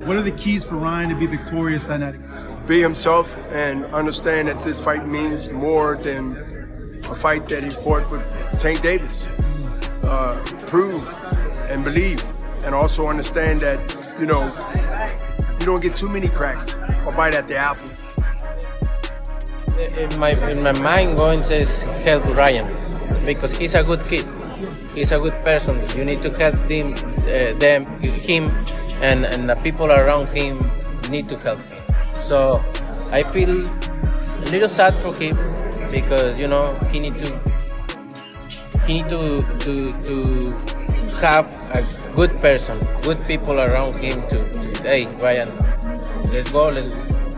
What are the keys for Ryan to be victorious that night? Be himself and understand that this fight means more than a fight that he fought with Tank Davis. Prove and believe, and also understand that, you don't get too many cracks or bite at the apple. In my mind, going says help Ryan because he's a good kid. He's a good person. You need to help him, and the people around him need to help him. So I feel a little sad for him because he need to have a good person, good people around him to hey Ryan, let's go, let's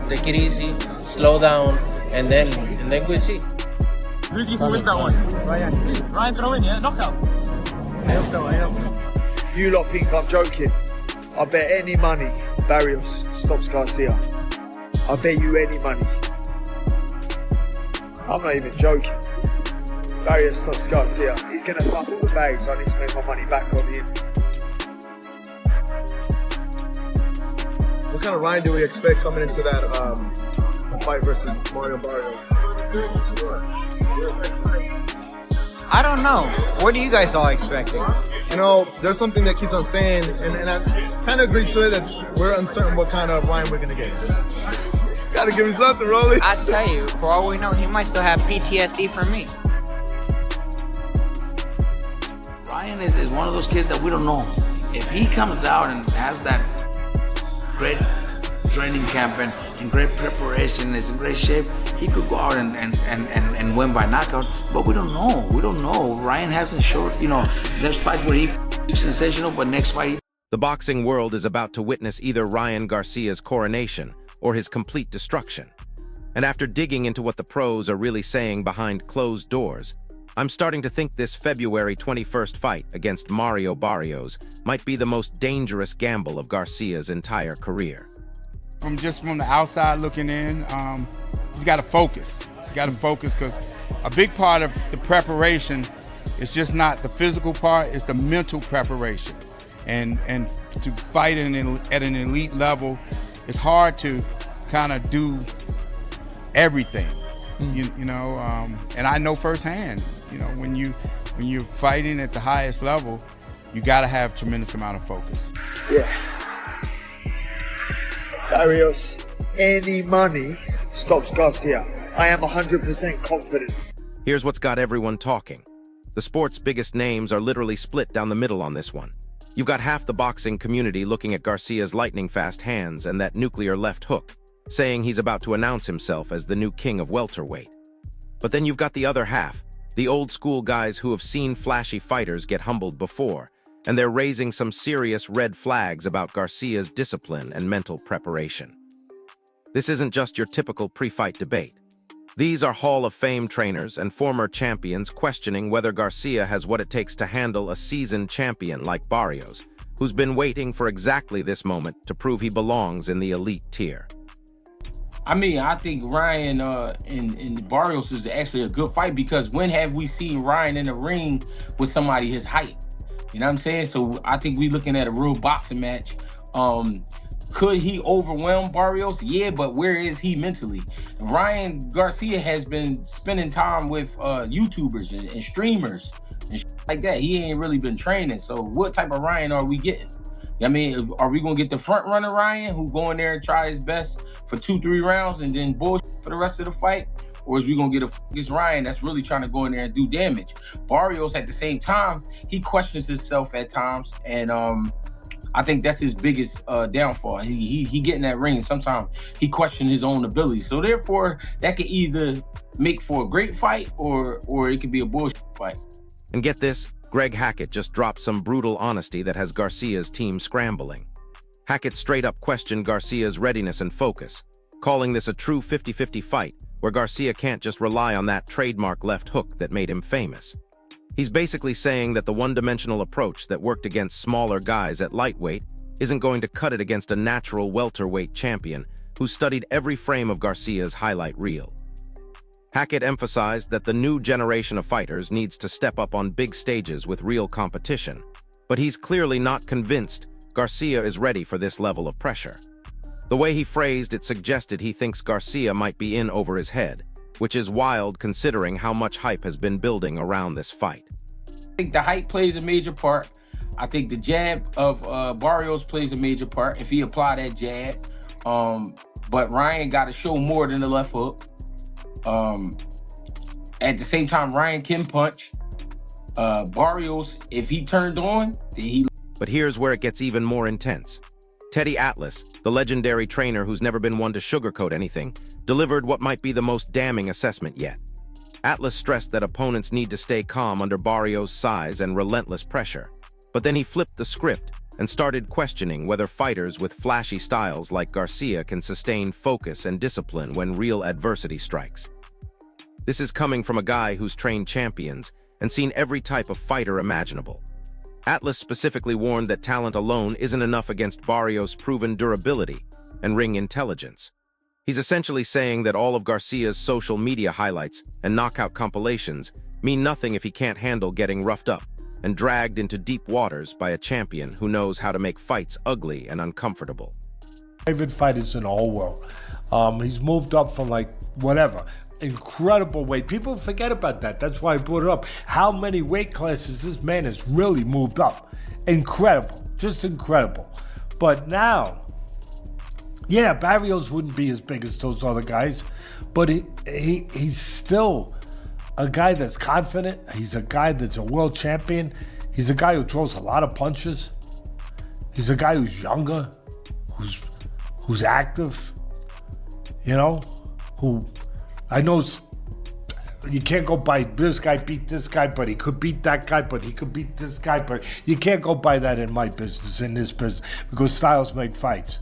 take it easy, slow down, and then we'll see. Who do you think wins that one? Ryan throw in, yeah? Knockout? I hope so. You lot think I'm joking? I bet any money Barrios stops Garcia. I bet you any money. I'm not even joking. Barrios stops Garcia. He's gonna fuck all the bags. I need to make my money back on him. What kind of Ryan do we expect coming into that fight versus Mario Barrios? I don't know. What are you guys all expecting? There's something that keeps on saying, and I kind of agree to it, that we're uncertain what kind of Ryan we're going to get. Gotta give me something, Rolly. I tell you, for all we know, he might still have PTSD from me. Ryan is one of those kids that we don't know. If he comes out and has that great training camp and great preparation, is in great shape, he could go out and win by knockout, but we don't know. We don't know. Ryan hasn't showed, there's fights where he's sensational, but next fight. The boxing world is about to witness either Ryan Garcia's coronation or his complete destruction. And after digging into what the pros are really saying behind closed doors, I'm starting to think this February 21st fight against Mario Barrios might be the most dangerous gamble of Garcia's entire career. From the outside looking in, he's got to focus. You got to focus because a big part of the preparation is just not the physical part, it's the mental preparation. And to fight at an elite level, it's hard to kind of do everything, and I know firsthand, when you're fighting at the highest level, you got to have tremendous amount of focus. Yeah. Barrios, any money stops Garcia. I am 100% confident. Here's what's got everyone talking. The sport's biggest names are literally split down the middle on this one. You've got half the boxing community looking at Garcia's lightning-fast hands and that nuclear left hook, saying he's about to announce himself as the new king of welterweight. But then you've got the other half, the old-school guys who have seen flashy fighters get humbled before, and they're raising some serious red flags about Garcia's discipline and mental preparation. This isn't just your typical pre-fight debate. These are Hall of Fame trainers and former champions questioning whether Garcia has what it takes to handle a seasoned champion like Barrios, who's been waiting for exactly this moment to prove he belongs in the elite tier. I think Ryan and Barrios is actually a good fight because when have we seen Ryan in the ring with somebody his height? You know what I'm saying? So I think we're looking at a real boxing match. Could he overwhelm Barrios? Yeah, but where is he mentally? Ryan Garcia has been spending time with YouTubers and streamers and like that. He ain't really been training. So what type of Ryan are we getting? Are we going to get the front runner Ryan who go in there and try his best for 2-3 rounds and then bullshit for the rest of the fight? Or is we going to get a focused Ryan that's really trying to go in there and do damage? Barrios, at the same time, he questions himself at times. And I think that's his biggest downfall. He get in that ring and sometimes he questions his own abilities. So therefore, that could either make for a great fight or it could be a bullshit fight. And get this, Greg Hackett just dropped some brutal honesty that has Garcia's team scrambling. Hackett straight up questioned Garcia's readiness and focus, calling this a true 50-50 fight where Garcia can't just rely on that trademark left hook that made him famous. He's basically saying that the one-dimensional approach that worked against smaller guys at lightweight isn't going to cut it against a natural welterweight champion who studied every frame of Garcia's highlight reel. Hackett emphasized that the new generation of fighters needs to step up on big stages with real competition, but he's clearly not convinced Garcia is ready for this level of pressure. The way he phrased it suggested he thinks Garcia might be in over his head, which is wild considering how much hype has been building around this fight. I think the hype plays a major part. I think the jab of Barrios plays a major part if he apply that jab. But Ryan got to show more than the left hook. At the same time, Ryan can punch. Barrios, if he turned on, then he... But here's where it gets even more intense. Teddy Atlas, the legendary trainer who's never been one to sugarcoat anything, delivered what might be the most damning assessment yet. Atlas stressed that opponents need to stay calm under Barrios' size and relentless pressure. But then he flipped the script and started questioning whether fighters with flashy styles like Garcia can sustain focus and discipline when real adversity strikes. This is coming from a guy who's trained champions and seen every type of fighter imaginable. Atlas specifically warned that talent alone isn't enough against Barrios' proven durability and ring intelligence. He's essentially saying that all of Garcia's social media highlights and knockout compilations mean nothing if he can't handle getting roughed up and dragged into deep waters by a champion who knows how to make fights ugly and uncomfortable. Favorite fighters in the whole world. He's moved up from incredible weight. People forget about that. That's why I brought it up. How many weight classes this man has really moved up. Incredible, just incredible. But now, yeah, Barrios wouldn't be as big as those other guys, but he's still a guy that's confident. He's a guy that's a world champion. He's a guy who throws a lot of punches. He's a guy who's younger, who's active, who I know you can't go by this guy beat this guy, but he could beat that guy, but he could beat this guy, but you can't go by that in my business, in this business, because styles make fights.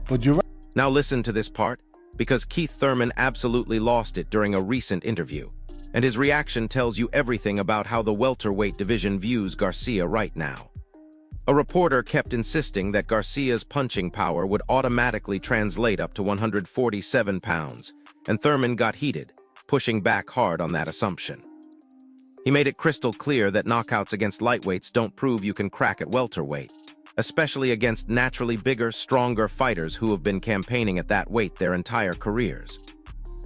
But you're right. Now listen to this part, because Keith Thurman absolutely lost it during a recent interview, and his reaction tells you everything about how the welterweight division views Garcia right now. A reporter kept insisting that Garcia's punching power would automatically translate up to 147 pounds, and Thurman got heated, pushing back hard on that assumption. He made it crystal clear that knockouts against lightweights don't prove you can crack at welterweight, especially against naturally bigger, stronger fighters who have been campaigning at that weight their entire careers.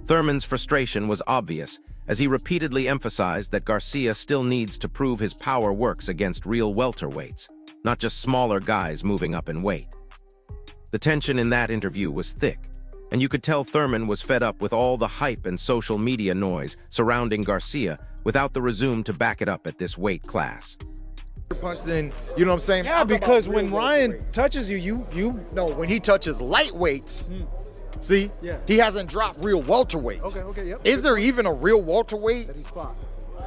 Thurman's frustration was obvious, as he repeatedly emphasized that Garcia still needs to prove his power works against real welterweights, not just smaller guys moving up in weight. The tension in that interview was thick, and you could tell Thurman was fed up with all the hype and social media noise surrounding Garcia without the resume to back it up at this weight class. Punched in, you know what I'm saying? Yeah, because when Ryan touches you, No, when he touches lightweights, see, he hasn't dropped real welterweights. Okay, yep. Is there even a real welterweight That he's fought.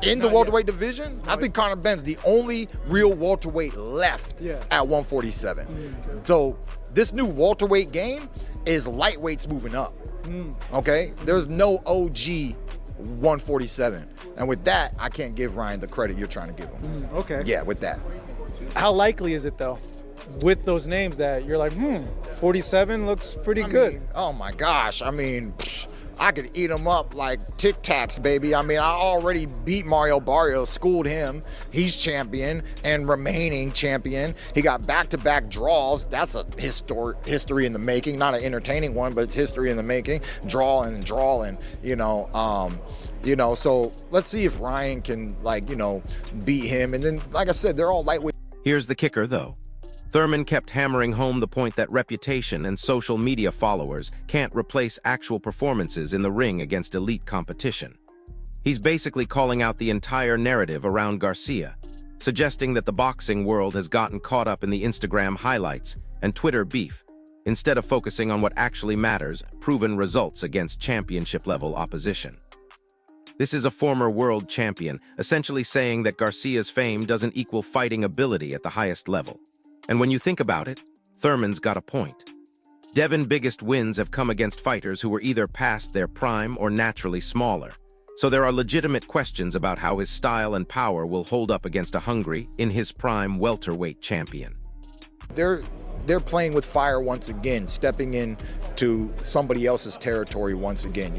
in the welterweight division? I think Conor Benn's the only real welterweight left at 147. So this new welterweight game is lightweights moving up. Okay, there's no OG 147, and with that, I can't give Ryan the credit you're trying to give him. Okay. Yeah, with that. How likely is it though, with those names that you're like, 47 looks pretty good? Oh my gosh, I mean, I could eat them up like Tic Tacs, baby. I mean, I already beat Mario Barrios, schooled him. He's champion and remaining champion. He got back-to-back draws. That's a history in the making. Not an entertaining one, but it's history in the making. Drawing, so let's see if Ryan can, beat him. And then, like I said, they're all lightweight. Here's the kicker, though. Thurman kept hammering home the point that reputation and social media followers can't replace actual performances in the ring against elite competition. He's basically calling out the entire narrative around Garcia, suggesting that the boxing world has gotten caught up in the Instagram highlights and Twitter beef, instead of focusing on what actually matters, proven results against championship-level opposition. This is a former world champion, essentially saying that Garcia's fame doesn't equal fighting ability at the highest level. And when you think about it, Thurman's got a point. Devon's biggest wins have come against fighters who were either past their prime or naturally smaller, so there are legitimate questions about how his style and power will hold up against a hungry, in his prime, welterweight champion. They're playing with fire once again, stepping into somebody else's territory once again,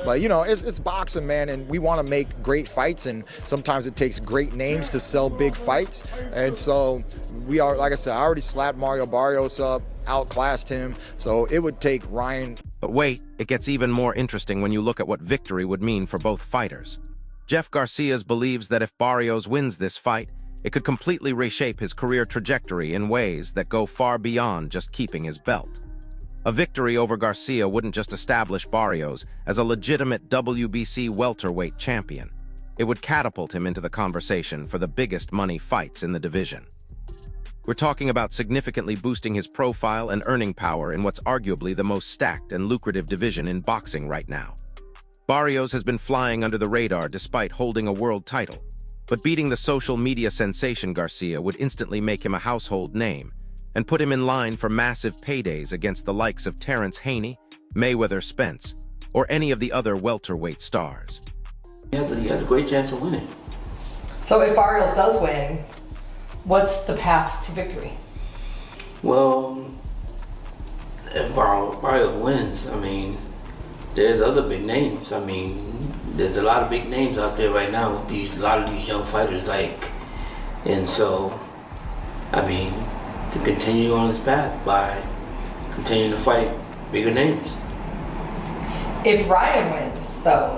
But you know, it's boxing, man, and we want to make great fights, and sometimes it takes great names to sell big fights. And so we are, like I said, I already slapped Mario Barrios up, outclassed him. So it would take Ryan. But wait, it gets even more interesting when you look at what victory would mean for both fighters. Jeff Garcia believes that if Barrios wins this fight, it could completely reshape his career trajectory in ways that go far beyond just keeping his belt. A victory over Garcia wouldn't just establish Barrios as a legitimate WBC welterweight champion. It would catapult him into the conversation for the biggest money fights in the division. We're talking about significantly boosting his profile and earning power in what's arguably the most stacked and lucrative division in boxing right now. Barrios has been flying under the radar despite holding a world title, but beating the social media sensation Garcia would instantly make him a household name and put him in line for massive paydays against the likes of Terrence Haney, Mayweather Spence, or any of the other welterweight stars. He has a great chance of winning. So if Barrios does win, what's the path to victory? Well, if Barrios wins, I mean, there's other big names. I mean, there's a lot of big names out there right now with a lot of these young fighters, and so, I mean, to continue on this path by continuing to fight bigger names. If Ryan wins, though,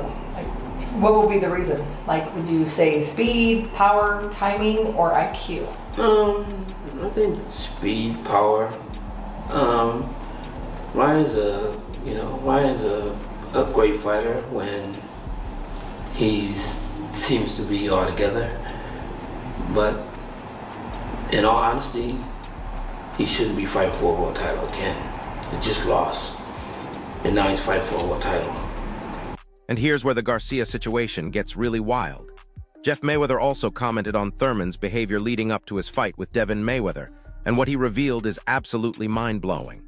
what will be the reason? Would you say speed, power, timing, or IQ? I think speed, power. Ryan's a great fighter when he seems to be all together. But in all honesty, he shouldn't be fighting for a world title again. He just lost, and now he's fighting for a world title. And here's where the Garcia situation gets really wild. Jeff Mayweather also commented on Thurman's behavior leading up to his fight with Devin Mayweather, and what he revealed is absolutely mind-blowing.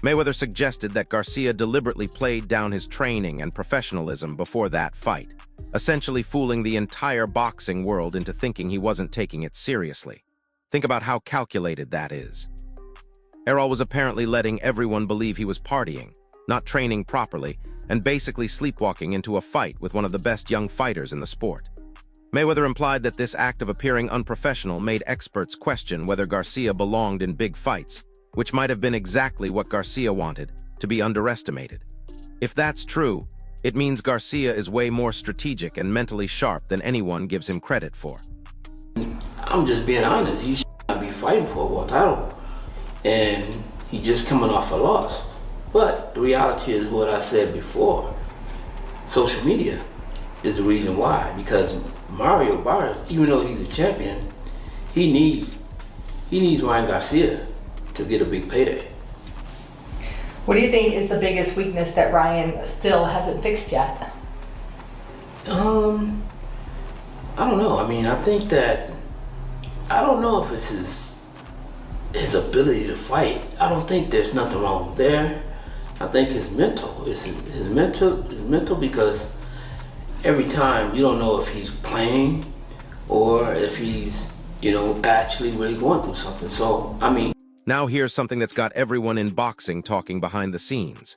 Mayweather suggested that Garcia deliberately played down his training and professionalism before that fight, essentially fooling the entire boxing world into thinking he wasn't taking it seriously. Think about how calculated that is. Errol was apparently letting everyone believe he was partying, not training properly, and basically sleepwalking into a fight with one of the best young fighters in the sport. Mayweather implied that this act of appearing unprofessional made experts question whether Garcia belonged in big fights, which might have been exactly what Garcia wanted, to be underestimated. If that's true, it means Garcia is way more strategic and mentally sharp than anyone gives him credit for. I'm just being honest, he should not be fighting for a world title, and he's just coming off a loss. But the reality is what I said before. Social media is the reason why, because Mario Barrios, even though he's a champion, he needs Ryan Garcia to get a big payday. What do you think is the biggest weakness that Ryan still hasn't fixed yet? I don't know. I mean, I think that, I don't know if it's his ability to fight. I don't think there's nothing wrong there. I think his mental. It's his mental because every time you don't know if he's playing or if he's, actually really going through something. So, I mean. Now here's something that's got everyone in boxing talking behind the scenes.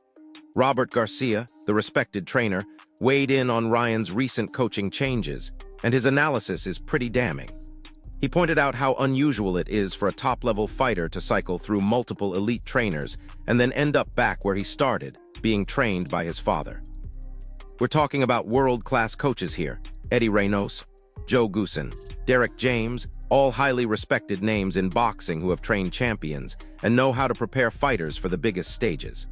Robert Garcia, the respected trainer, weighed in on Ryan's recent coaching changes, and his analysis is pretty damning. He pointed out how unusual it is for a top-level fighter to cycle through multiple elite trainers and then end up back where he started, being trained by his father. We're talking about world-class coaches here: Eddie Reynos, Joe Goosen, Derek James, all highly respected names in boxing who have trained champions and know how to prepare fighters for the biggest stages.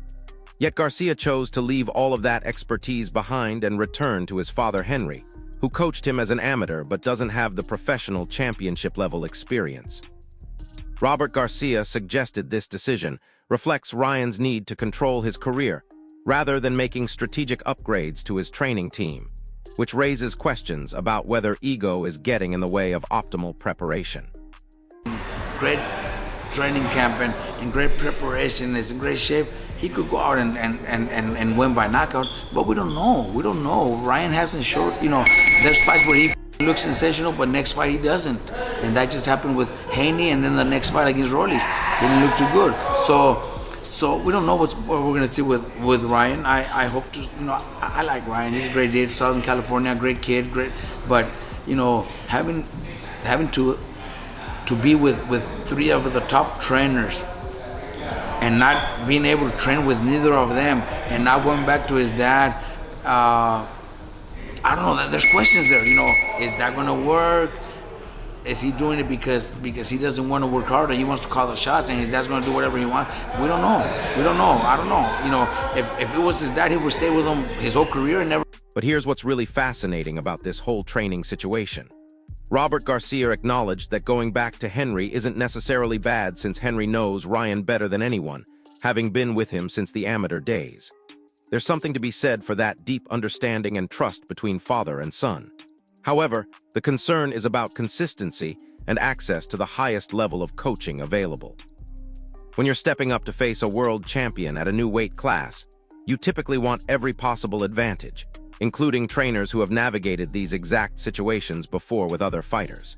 Yet Garcia chose to leave all of that expertise behind and return to his father Henry, who coached him as an amateur but doesn't have the professional championship-level experience. Robert Garcia suggested this decision reflects Ryan's need to control his career, rather than making strategic upgrades to his training team, which raises questions about whether ego is getting in the way of optimal preparation. Great training camp and great preparation, is in great shape. He could go out and win by knockout, but we don't know. We don't know. Ryan hasn't showed, there's fights where he looks sensational, but next fight he doesn't. And that just happened with Haney, and then the next fight against Rollis, he didn't look too good. So So we don't know what we're gonna see with Ryan. I hope to, I like Ryan. He's a great dude, Southern California, great kid, great. But having to be with three of the top trainers and not being able to train with neither of them, and now going back to his dad, I don't know. There's questions there. Is that gonna work? Is he doing it because he doesn't want to work harder? He wants to call the shots, and his dad's going to do whatever he wants. We don't know. I don't know. If it was his dad, he would stay with him his whole career and never. But here's what's really fascinating about this whole training situation. Robert Garcia acknowledged that going back to Henry isn't necessarily bad since Henry knows Ryan better than anyone, having been with him since the amateur days. There's something to be said for that deep understanding and trust between father and son. However, the concern is about consistency and access to the highest level of coaching available. When you're stepping up to face a world champion at a new weight class, you typically want every possible advantage, including trainers who have navigated these exact situations before with other fighters.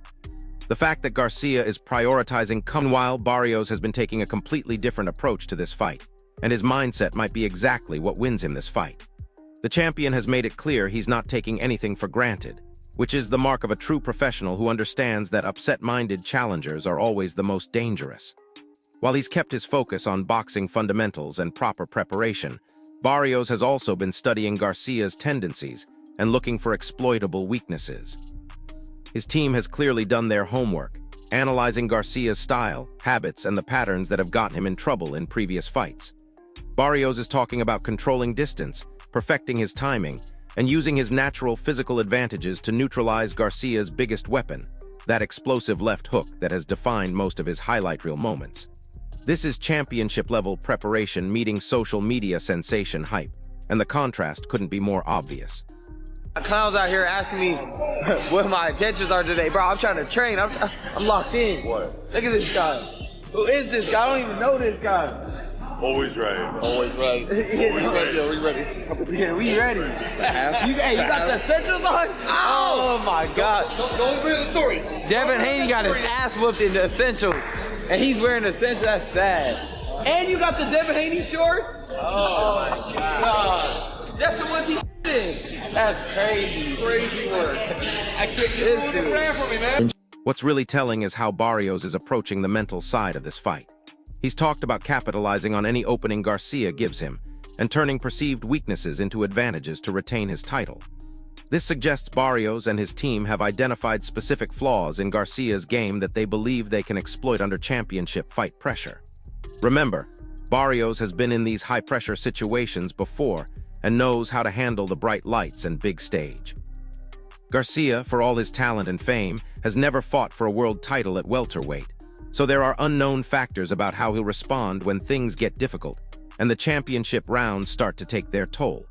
The fact that Garcia is prioritizing while Barrios has been taking a completely different approach to this fight, and his mindset might be exactly what wins him this fight. The champion has made it clear he's not taking anything for granted, which is the mark of a true professional who understands that upset-minded challengers are always the most dangerous. While he's kept his focus on boxing fundamentals and proper preparation, Barrios has also been studying Garcia's tendencies and looking for exploitable weaknesses. His team has clearly done their homework, analyzing Garcia's style, habits, and the patterns that have gotten him in trouble in previous fights. Barrios is talking about controlling distance, perfecting his timing, and using his natural physical advantages to neutralize Garcia's biggest weapon, that explosive left hook that has defined most of his highlight reel moments. This is championship-level preparation meeting social media sensation hype, and the contrast couldn't be more obvious. Clowns out here asking me what my intentions are today. Bro, I'm trying to train. I'm locked in. What? Look at this guy. Who is this guy? I don't even know this guy. Always right. Always right. Yeah, we ready. Yeah, we ready. You got the essentials on? Oh my God. Don't read the story. Devin Haney got his ass whooped in the essentials, and he's wearing essentials. That's sad. And you got the Devin Haney shorts? Oh my God. That's the ones he in. That's crazy. Crazy work. I can't get this dude. For me, man. What's really telling is how Barrios is approaching the mental side of this fight. He's talked about capitalizing on any opening Garcia gives him and turning perceived weaknesses into advantages to retain his title. This suggests Barrios and his team have identified specific flaws in Garcia's game that they believe they can exploit under championship fight pressure. Remember, Barrios has been in these high-pressure situations before and knows how to handle the bright lights and big stage. Garcia, for all his talent and fame, has never fought for a world title at welterweight, so there are unknown factors about how he'll respond when things get difficult and the championship rounds start to take their toll.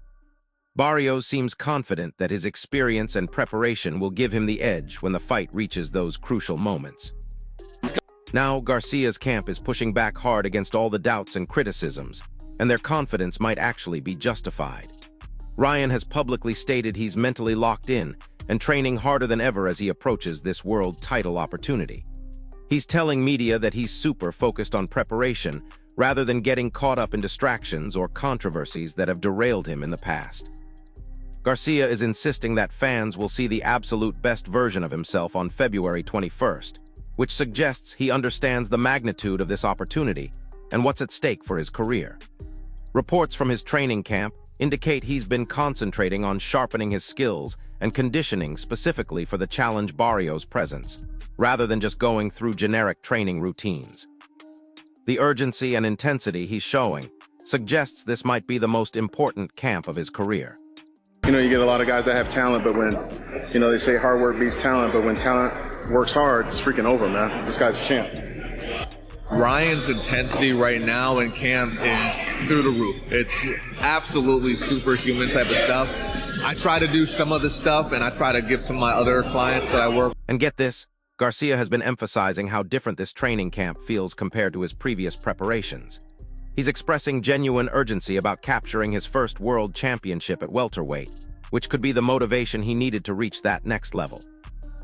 Barrios seems confident that his experience and preparation will give him the edge when the fight reaches those crucial moments. Now, Garcia's camp is pushing back hard against all the doubts and criticisms, and their confidence might actually be justified. Ryan has publicly stated he's mentally locked in and training harder than ever as he approaches this world title opportunity. He's telling media that he's super focused on preparation rather than getting caught up in distractions or controversies that have derailed him in the past. Garcia is insisting that fans will see the absolute best version of himself on February 21st, which suggests he understands the magnitude of this opportunity and what's at stake for his career. Reports from his training camp indicate he's been concentrating on sharpening his skills and conditioning specifically for the challenge Barrios presents, rather than just going through generic training routines. The urgency and intensity he's showing suggests this might be the most important camp of his career. You know, you get a lot of guys that have talent, but when, they say hard work beats talent, but when talent works hard, it's freaking over, man. This guy's a champ. Ryan's intensity right now in camp is through the roof. It's absolutely superhuman type of stuff. I try to do some of the stuff, and I try to give some of my other clients that I work with. And get this, Garcia has been emphasizing how different this training camp feels compared to his previous preparations. He's expressing genuine urgency about capturing his first world championship at welterweight, which could be the motivation he needed to reach that next level.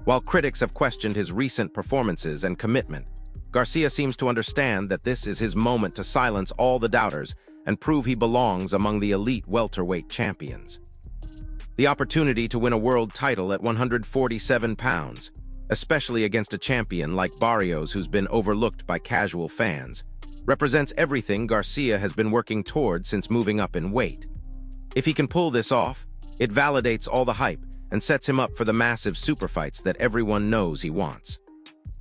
While critics have questioned his recent performances and commitment, Garcia seems to understand that this is his moment to silence all the doubters and prove he belongs among the elite welterweight champions. The opportunity to win a world title at 147 pounds, especially against a champion like Barrios who's been overlooked by casual fans, represents everything Garcia has been working towards since moving up in weight. If he can pull this off, it validates all the hype and sets him up for the massive super fights that everyone knows he wants.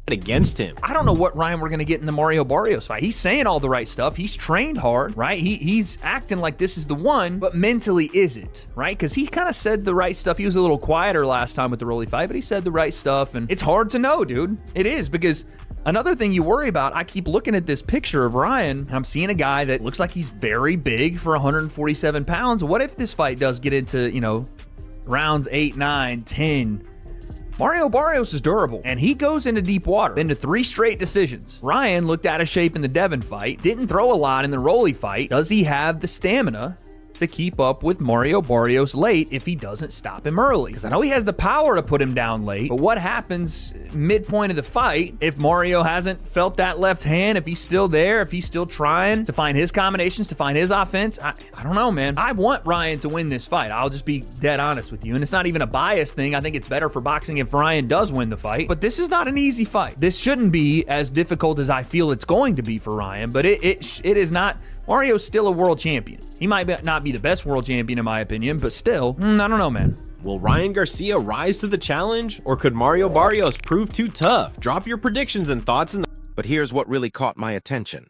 Against him. I don't know what Ryan we're going to get in the Mario Barrios fight. He's saying all the right stuff. He's trained hard, right? He's acting like this is the one, but mentally isn't, right? Because he kind of said the right stuff. He was a little quieter last time with the Rolly fight, but he said the right stuff, and it's hard to know, dude. It is, because another thing you worry about, I keep looking at this picture of Ryan, and I'm seeing a guy that looks like he's very big for 147 pounds. What if this fight does get into, you know, rounds 8, 9, 10? Mario Barrios is durable, and he goes into deep water, into 3 straight decisions. Ryan looked out of shape in the Devin fight, didn't throw a lot in the Rolly fight. Does he have the stamina to keep up with Mario Barrios late if he doesn't stop him early? Because I know he has the power to put him down late, but what happens midpoint of the fight if Mario hasn't felt that left hand, if he's still there, if he's still trying to find his combinations, to find his offense? I don't know, man. I want Ryan to win this fight. I'll just be dead honest with you, and it's not even a bias thing. I think it's better for boxing if Ryan does win the fight, but this is not an easy fight. This shouldn't be as difficult as I feel it's going to be for Ryan, but it is not. Mario's still a world champion. He might not be the best world champion in my opinion, but still, I don't know, man. Will Ryan Garcia rise to the challenge, or could Mario Barrios prove too tough? Drop your predictions and thoughts in the... But here's what really caught my attention.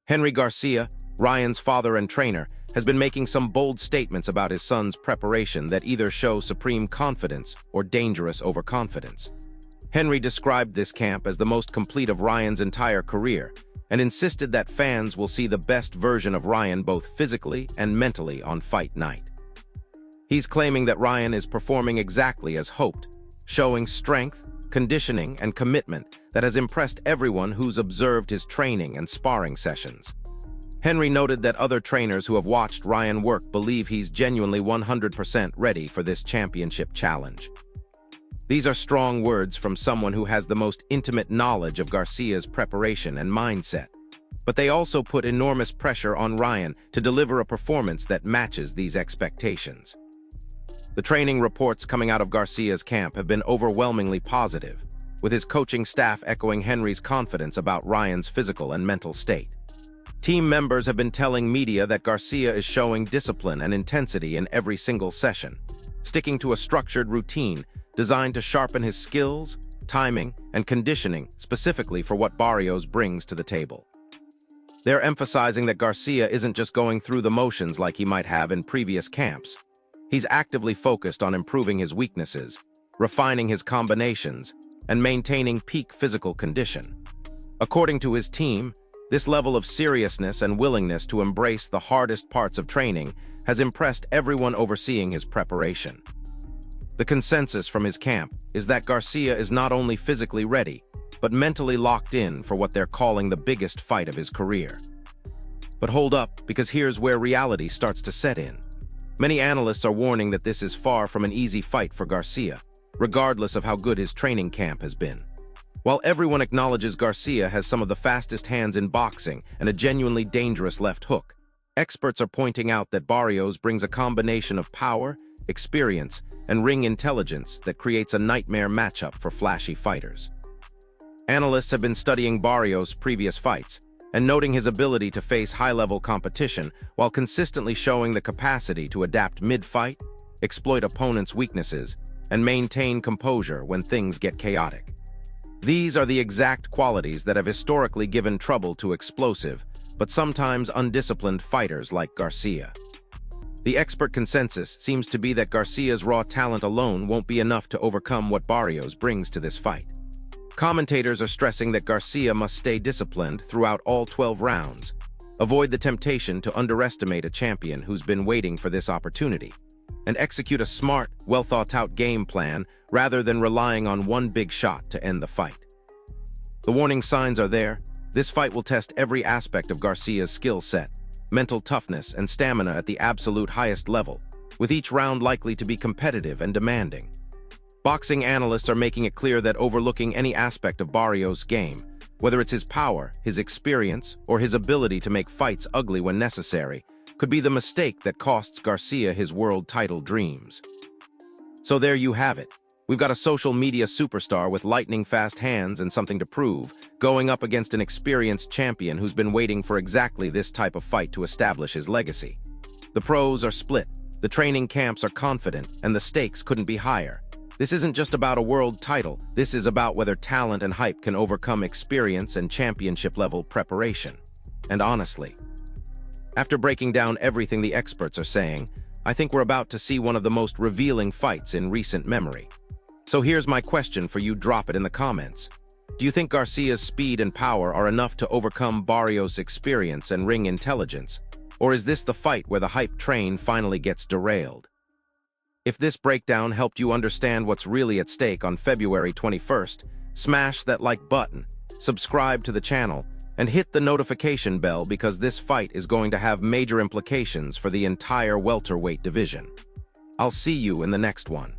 Henry Garcia, Ryan's father and trainer, has been making some bold statements about his son's preparation that either show supreme confidence or dangerous overconfidence. Henry described this camp as the most complete of Ryan's entire career, and insisted that fans will see the best version of Ryan both physically and mentally on fight night. He's claiming that Ryan is performing exactly as hoped, showing strength, conditioning, and commitment that has impressed everyone who's observed his training and sparring sessions. Henry noted that other trainers who have watched Ryan work believe he's genuinely 100% ready for this championship challenge. These are strong words from someone who has the most intimate knowledge of Garcia's preparation and mindset, but they also put enormous pressure on Ryan to deliver a performance that matches these expectations. The training reports coming out of Garcia's camp have been overwhelmingly positive, with his coaching staff echoing Henry's confidence about Ryan's physical and mental state. Team members have been telling media that Garcia is showing discipline and intensity in every single session, sticking to a structured routine designed to sharpen his skills, timing, and conditioning specifically for what Barrios brings to the table. They're emphasizing that Garcia isn't just going through the motions like he might have in previous camps. He's actively focused on improving his weaknesses, refining his combinations, and maintaining peak physical condition. According to his team, this level of seriousness and willingness to embrace the hardest parts of training has impressed everyone overseeing his preparation. The consensus from his camp is that Garcia is not only physically ready, but mentally locked in for what they're calling the biggest fight of his career. But hold up, because here's where reality starts to set in. Many analysts are warning that this is far from an easy fight for Garcia, regardless of how good his training camp has been. While everyone acknowledges Garcia has some of the fastest hands in boxing and a genuinely dangerous left hook, experts are pointing out that Barrios brings a combination of power, experience, and ring intelligence that creates a nightmare matchup for flashy fighters. Analysts have been studying Barrios' previous fights and noting his ability to face high-level competition while consistently showing the capacity to adapt mid-fight, exploit opponents' weaknesses, and maintain composure when things get chaotic. These are the exact qualities that have historically given trouble to explosive, but sometimes undisciplined fighters like Garcia. The expert consensus seems to be that Garcia's raw talent alone won't be enough to overcome what Barrios brings to this fight. Commentators are stressing that Garcia must stay disciplined throughout all 12 rounds, avoid the temptation to underestimate a champion who's been waiting for this opportunity, and execute a smart, well-thought-out game plan rather than relying on one big shot to end the fight. The warning signs are there. This fight will test every aspect of Garcia's skill set, mental toughness, and stamina at the absolute highest level, with each round likely to be competitive and demanding. Boxing analysts are making it clear that overlooking any aspect of Barrios' game, whether it's his power, his experience, or his ability to make fights ugly when necessary, could be the mistake that costs Garcia his world title dreams. So there you have it. We've got a social media superstar with lightning-fast hands and something to prove, going up against an experienced champion who's been waiting for exactly this type of fight to establish his legacy. The pros are split, the training camps are confident, and the stakes couldn't be higher. This isn't just about a world title, this is about whether talent and hype can overcome experience and championship-level preparation. And honestly, after breaking down everything the experts are saying, I think we're about to see one of the most revealing fights in recent memory. So here's my question for you, drop it in the comments. Do you think Garcia's speed and power are enough to overcome Barrios' experience and ring intelligence? Or is this the fight where the hype train finally gets derailed? If this breakdown helped you understand what's really at stake on February 21st, smash that like button, subscribe to the channel, and hit the notification bell because this fight is going to have major implications for the entire welterweight division. I'll see you in the next one.